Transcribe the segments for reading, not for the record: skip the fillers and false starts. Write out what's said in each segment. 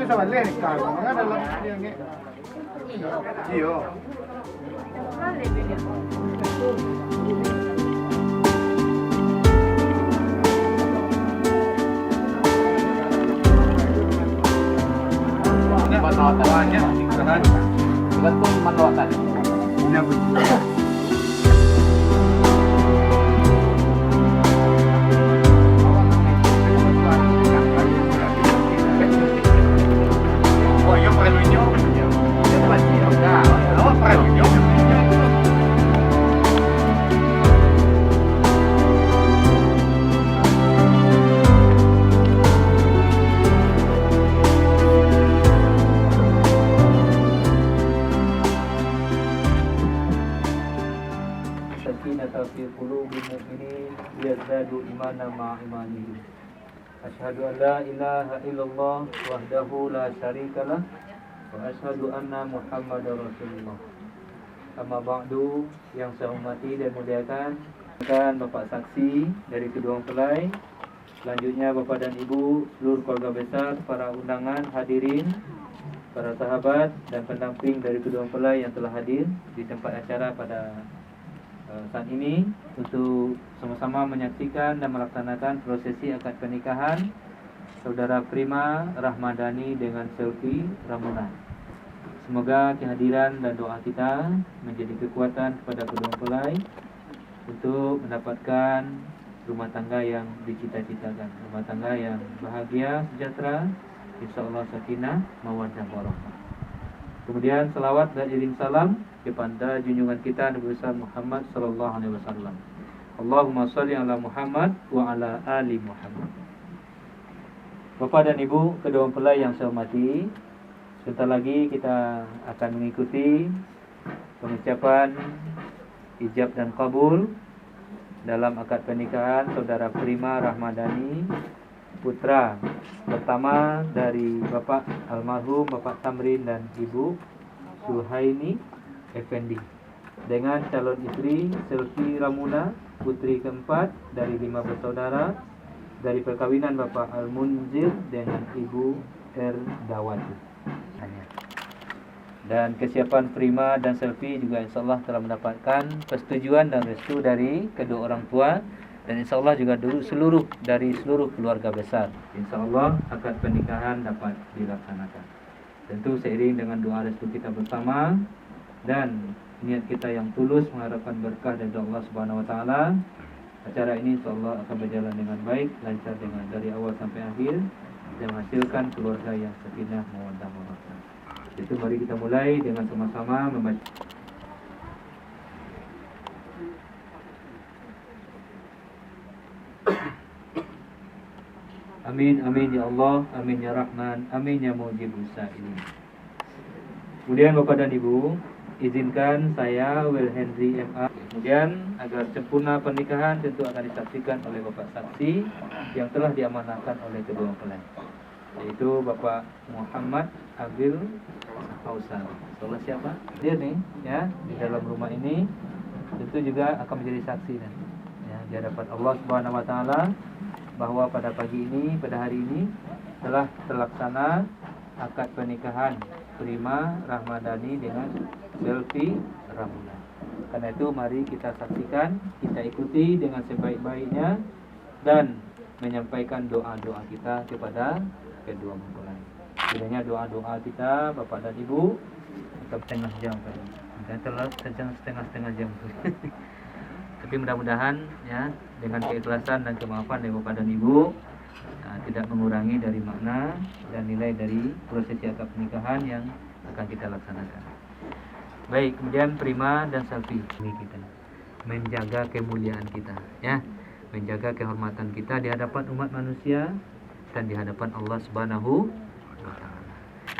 bisa balik kalau nggak dalam yang ini. Iyo. Ini penawatannya kan betul penawatannya. Ini betul. Sakinata fi qulubil mu'minin yazdadu imanan ma'a imanihim. Asyhadu an la ilaha illallah wahdahu la syarikalah wa asyhadu anna Muhammadar Rasulullah. Amma ba'du, yang saya hormati dan muliakan Bapak saksi dari kedua mempelai, selanjutnya Bapak dan Ibu, seluruh keluarga besar, para undangan, hadirin, para sahabat dan pendamping dari kedua mempelai yang telah hadir di tempat acara pada saat ini untuk sama-sama menyaksikan dan melaksanakan prosesi akad pernikahan Saudara Prima Rahmadani dengan Selvi Ramunan. Semoga kehadiran dan doa kita menjadi kekuatan kepada kedua mempelai untuk mendapatkan rumah tangga yang dicita-citakan, rumah tangga yang bahagia, sejahtera, insyaallah sakinah, mawaddah warahmah. Kemudian salawat dan iring salam kepada junjungan kita Nabi besar Muhammad sallallahu alaihi wasallam. Allahumma shalli ala Muhammad wa ala ali Muhammad. Bapak dan Ibu kedua mempelai yang saya hormati, sebentar lagi kita akan mengikuti pengucapan ijab dan kabul dalam akad pernikahan Saudara Prima Rahmadani, putra pertama dari Bapak almarhum Bapak Tamrin dan Ibu Suhaini Effendi, dengan calon istri Selvi Ramuna, putri keempat dari 5 bersaudara dari perkawinan Bapak Al-Munzir dengan Ibu Erdawati. Dan kesiapan Prima dan Selvi juga insyaallah telah mendapatkan persetujuan dan restu dari kedua orang tua, dan insyaallah juga seluruh keluarga besar. Insyaallah akad pernikahan dapat dilaksanakan. Tentu seiring dengan doa restu kita bersama dan niat kita yang tulus mengharapkan berkah dari Allah Subhanahu wa taala, acara ini insyaallah akan berjalan dengan baik, lancar dari awal sampai akhir dan menghasilkan keluarga yang sakinah mawaddah warahmah. Itu mari kita mulai dengan sama-sama membaca. Amin, amin ya Allah, amin ya Rahman, amin ya Mujibus Sa'ilin. Kemudian Bapak dan Ibu, izinkan saya Will Henry MA. Kemudian agar sempurna pernikahan tentu akan disaksikan oleh Bapak saksi yang telah diamanahkan oleh kedua mempelai, yaitu Bapak Muhammad Abil Fausan. Soalnya siapa? Dia nih ya di dalam rumah ini tentu juga akan menjadi saksi nanti ya di hadapan Allah Subhanahu wa taala bahwa pada pagi ini, pada hari ini telah terlaksana akad pernikahan Prima Rahmadani dengan Selvi Ramuna. Karena itu mari kita saksikan, kita ikuti dengan sebaik-baiknya dan menyampaikan doa-doa kita kepada kedua mempelai. Kiranya doa-doa kita Bapak dan Ibu tetap setengah jam tadi. Dan telah setengah jam. Tapi mudah-mudahan ya dengan keikhlasan dan kemaafan dari Bapak dan Ibu tidak mengurangi dari makna dan nilai dari prosesi akad pernikahan yang akan kita laksanakan. Baik, kemudian Prima dan Selvi ini kita menjaga kemuliaan kita ya, menjaga kehormatan kita di hadapan umat manusia dan di hadapan Allah Subhanahu wa taala.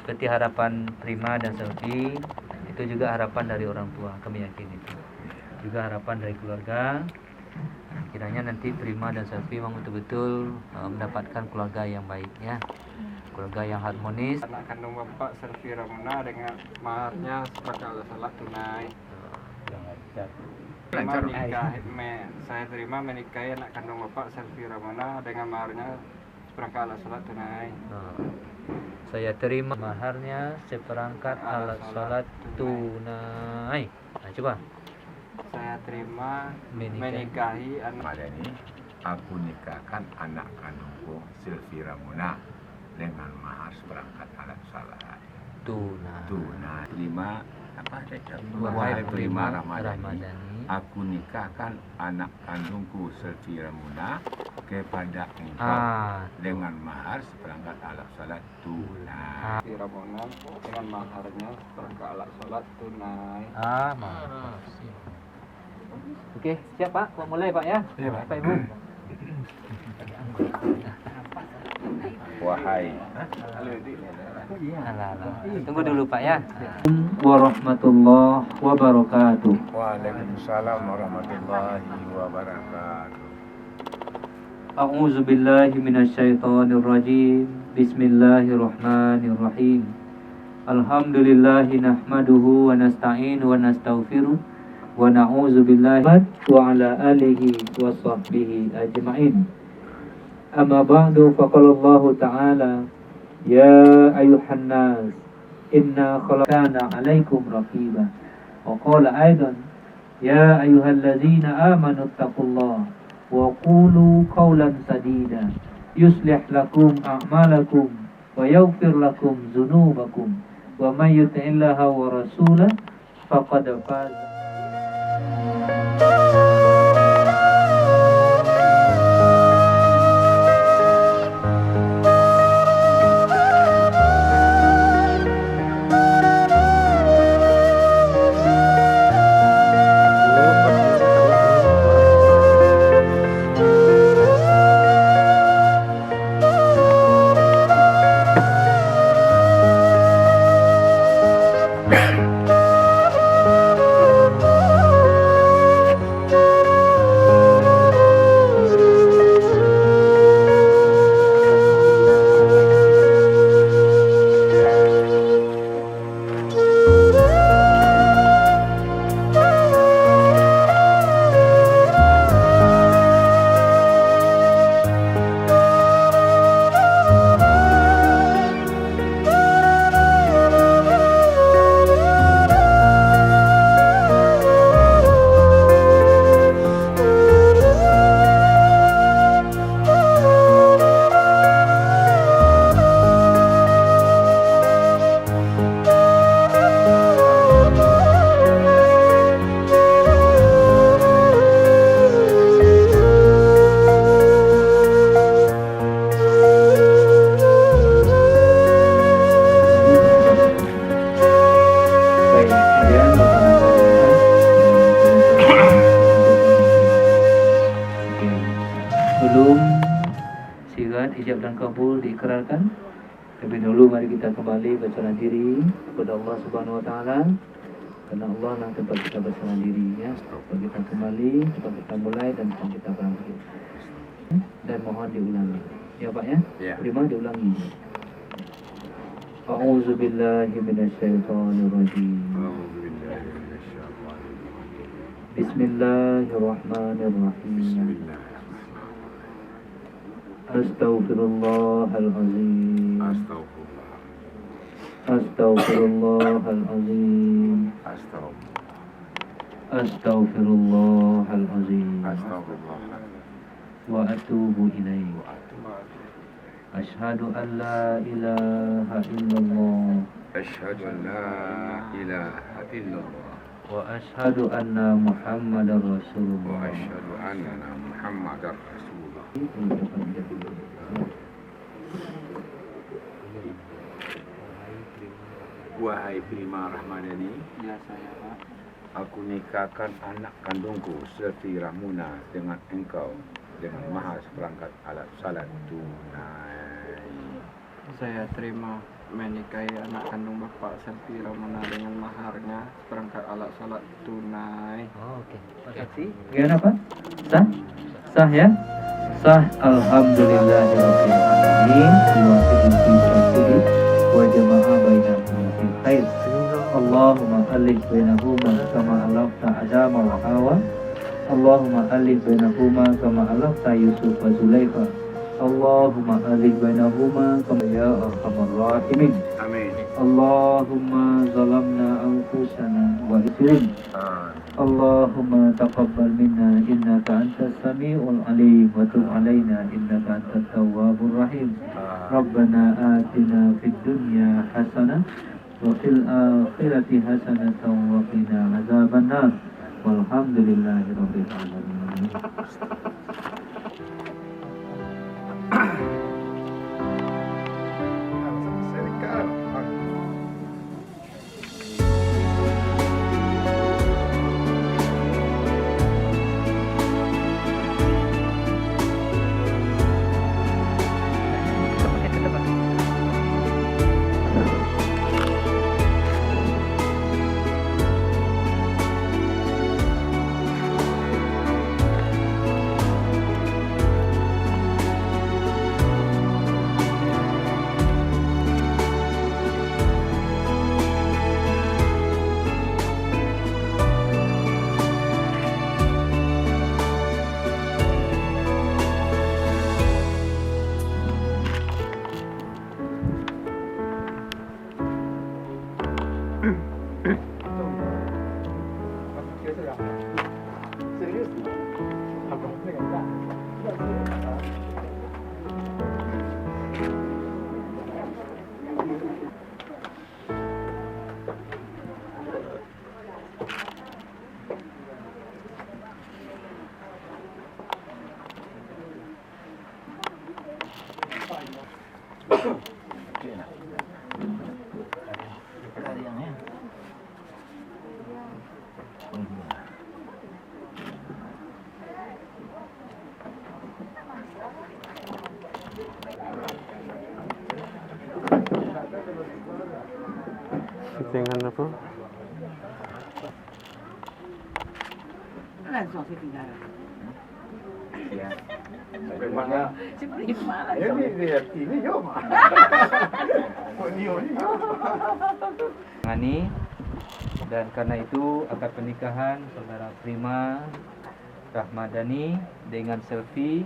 Seperti harapan Prima dan Selvi, itu juga harapan dari orang tua, kami yakin itu. Juga harapan dari keluarga. Kiranya nanti Prima dan Selvi memang betul-betul mendapatkan keluarga yang baik ya, keluarga yang harmonis. Anak kandung Bapak Selvi Ramuna dengan maharnya sepakat salat tunai. Saya terima menikahi anak kandung Bapak Selvi Ramuna dengan maharnya seperangkat alat salat tunai. Saya terima maharnya seperangkat alat salat tunai. Nah, coba. Saya terima Menikahi. menikahi anak Madani, aku nikahkan anak kandungku Silvi Ramuna dengan mahar seperangkat alat salat tunai. Terima apa Wahai prima Ramadhani, Ramadhani, aku nikahkan anak kandungku Silvi Ramuna kepada engkau dengan mahar seperangkat alat salat tunai. Ramona dengan maharnya seperangkat alat salat tunai. Mantap. Oke, siap Pak. Mau mulai Pak ya? Iya, Pak. Bapak Ibu. Wahai Alah. Tunggu dulu Pak ya. Warahmatullahi wabarakatuh. Waalaikumsalam warahmatullahi wabarakatuh. A'udzu billahi minasyaitonir rajim. Bismillahirrahmanirrahim. Alhamdulillahi nahmaduhu wa nasta'inu wa nastaghfiruh wa na'udzu billahi wa ala alihi wa sahbihi ajma'in. Amma ba'du faqala Allah ta'ala ya ayuhan nas inna khalaqna 'alaikum raqiba wa qala aidan ya ayyuhalladzina amanu taqullaha wa qulu qawlan sadida yuslih lakum a'malakum wa yaghfir lakum dzunubakum wa may yuti'illaha wa rasulahu faqad faza. Sebelum sirat ijab dan kabul diikrarkan, lebih dulu mari kita kembali berserah diri kepada Allah Subhanahu wa taala. Karena Allah lah tempat kita berserah diri ya. Kalau kita kembali, tempat kita mulai dan tempat kita berakhir. Dan mohon diulangi. Ya Pak ya? Ya. Terima diulangi. A'udzu billahi minasyaitonir rajim. Bismillahirrahmanirrahim. Astaghfirullahalazim. Astaghfirullahalazim. Astaghfirullahalazim. Wa atubu ilaih. Asyhadu an la ilaha illallah. Asyhadu an la ilaha illallah. Wa asyhadu anna Muhammadar Rasulullah. Wa asyhadu anna Muhammadar Rasulullah. Wahai prima Ramadhani, Ya saya Pak. aku nikahkan anak kandungku Silvi Ramuna dengan engkau dengan mahar seperangkat alat salat tunai. Saya terima menikahi anak kandung Bapak Silvi Ramona dengan maharnya seperangkat alat salat tunai. Oke. Makasih. Gimana Pak? Sah? Sah ya? Sah. Alhamdulillahirabbil alamin. Wa bihi wa jama'a bainahuma fil khair. Allahumma alif bainahuma kama alafta Adama wa Hawa. Allahumma alif bainahuma kama alafta Yusuf wa Zulaifa. Allahumma alih bainahuma kama ya arhamar rahimin. Amin. Allahumma zalamna anfusana wa isrin. Allahumma taqabbal minna innaka antas samiul alim wa tub alaina innaka antat tawwabur rahim. Rabbana atina fid dunya hasanah wa fil akhirati hasanatan wa qina azabannar. Walhamdulillahi rabbil alamin. Settingan apa? Langsung saya tinggal. Ya. Seperti mana? Ini yuk. Ngani, dan karena itu akad pernikahan saudara Prima Rahmadani dengan Selvi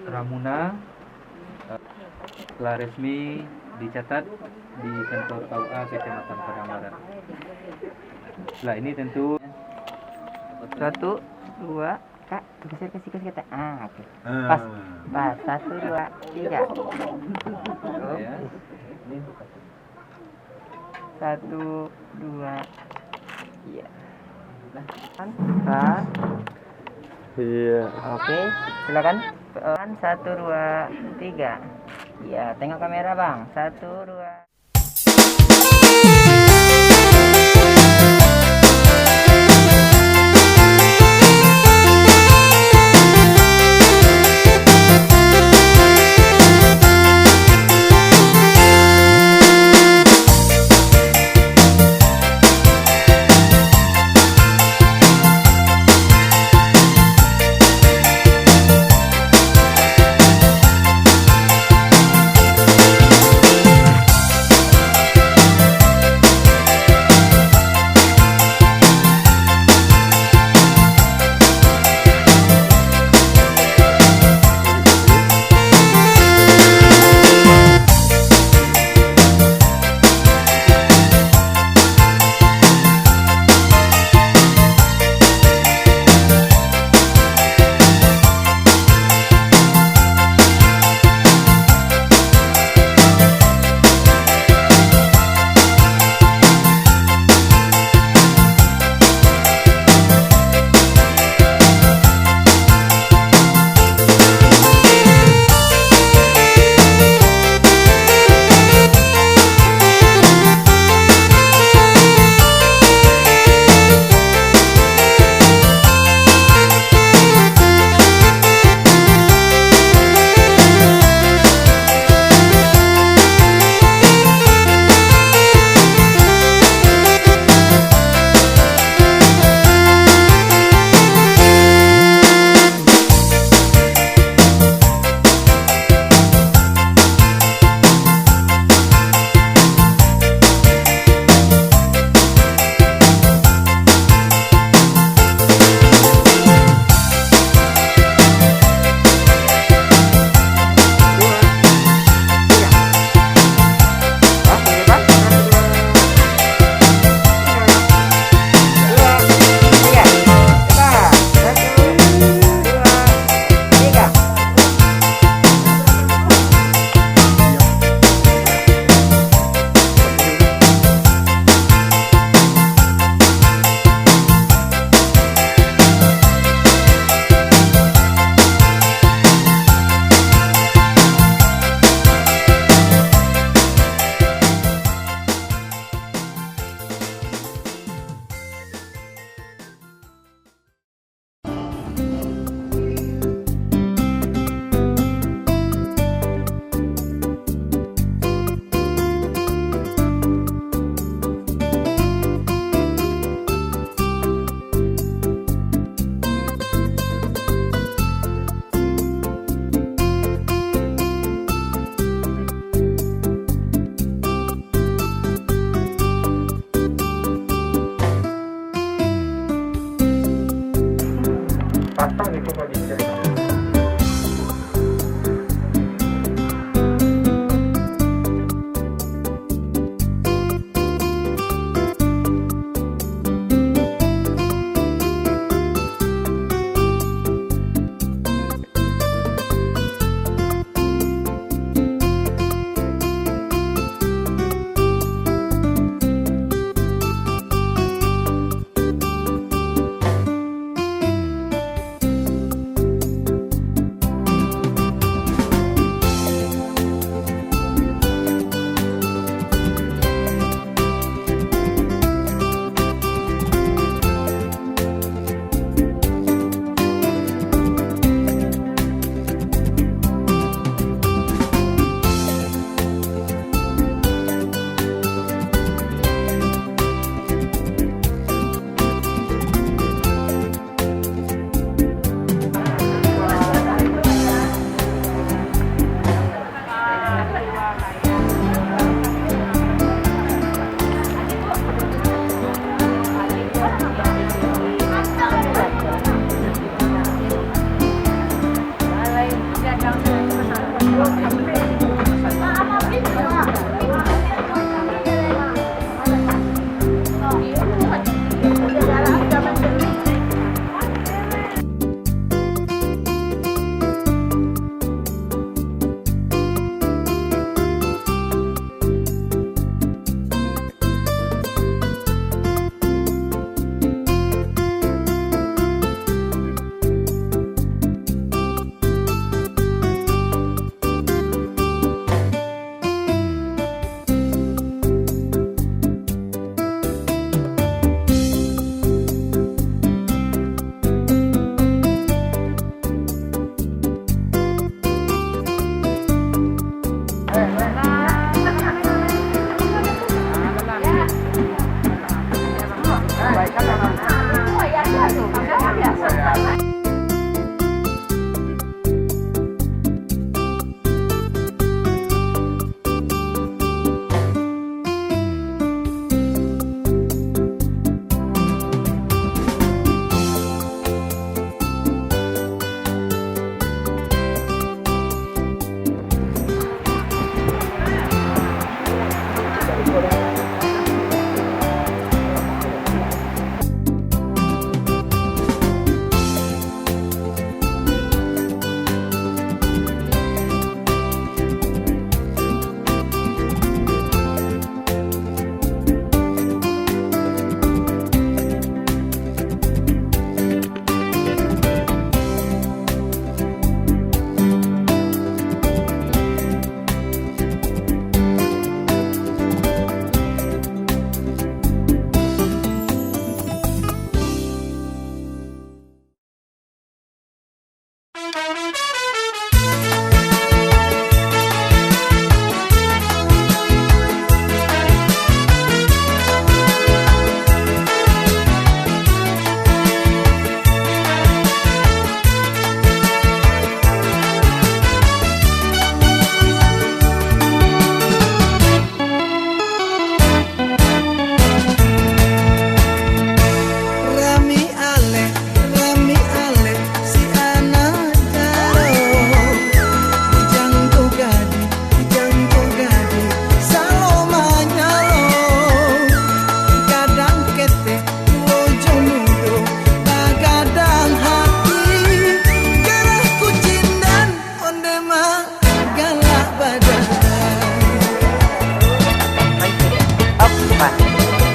Ramuna telah resmi dicatat di kantor KUA Kecamatan Padang Barat. Setelah ini tentu 1, 2, Kak, kasih kata. Oke. Pas. 1, 2, 3. ya. 1, 2. Iya. Pas. Iya. Oke, silakan. 1, 2, 3. Iya, tengok kamera, Bang. 1, 2.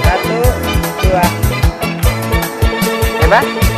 Satu, dua. Hebat.